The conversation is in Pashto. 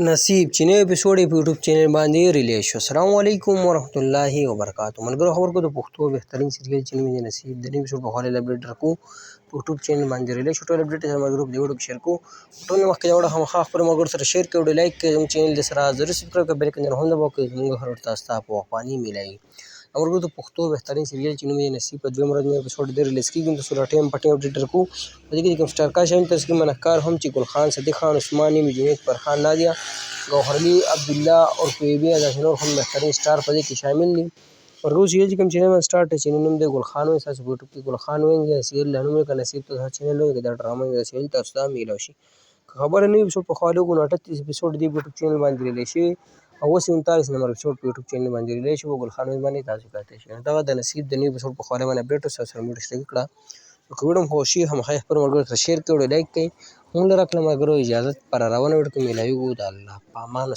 نصیب چې نوی اپیسوډ یې په یوټیوب چینل باندې ریلیز شو. السلام علیکم ورحمت الله وبرکاتو. ملګرو خبر کو د پښتو بهترین سیریل چې نوم یې نصیب د نوی اپیسوډ په حواله اپډیټ درکو په یوټیوب چینل باندې ریلیز شو. ټول اپډیټ سره ملګرو په دې ویډیو کې شیر کوو. ټول مخکې دا وړه خامخا خپلو ملګرو سره شیر کړئ، ویډیو لایک کړئ، زموږ چینل د سره ضرور سبسکرایب کړئ، بیل آیکن هم دباؤ کړئ، زموږ هر وخت تاسو ته په وخت میلایي. ملګرو د پښتو بهترین سیریل چې نوم یې نصیب په دویم ورځ نوی اپیسوډ دی ریلیز کېږي. د سره ټیم په ټیم اپډیټ درکوو. په دې کې د کوم سټارکاسټ شامل تسکین منکار هم چې ګل خان، صدیق خان، عثمان نیم، جنید، فرحان، نادیه، گوهرعلی، عبدالله اور فیبی او داسې نور هم بهترین سټار په دې کې شامل دي. ملګرو سیریل چې کوم چینل باندې سټارټ دی چینل نوم دی ګل خان وایي. تاسو په یوټیوب کې ګل خان وایي دا سیریل لا نوم یې که نصیب ته چینل وایي که دا ډرامه دا سیریل تاسو ته میلاو شي. که خبره نوي اپیسوډ په خوا لګو نو 38 اپیسوډ دی په یوټیوب چینل باندې ریلیز شوي او اوس 39 نمبر اپیسوډ په یوټیوب چینل باندې ریلیز شو. ګل خان وایي باندې تاسو کاته شي دغه د نصیب د نوي اپیسوډ په خواله باندې اپډیټ سره ویډیو اشتراک کړه. که ویډیو مو خوښ شي همخا خپل ملګرو سره شیر کړئ، ویډیو لایک کړئ. موږ له راکړه ملګرو اجازت پر روانه ویډیو کې میلاویږو د الله په امان.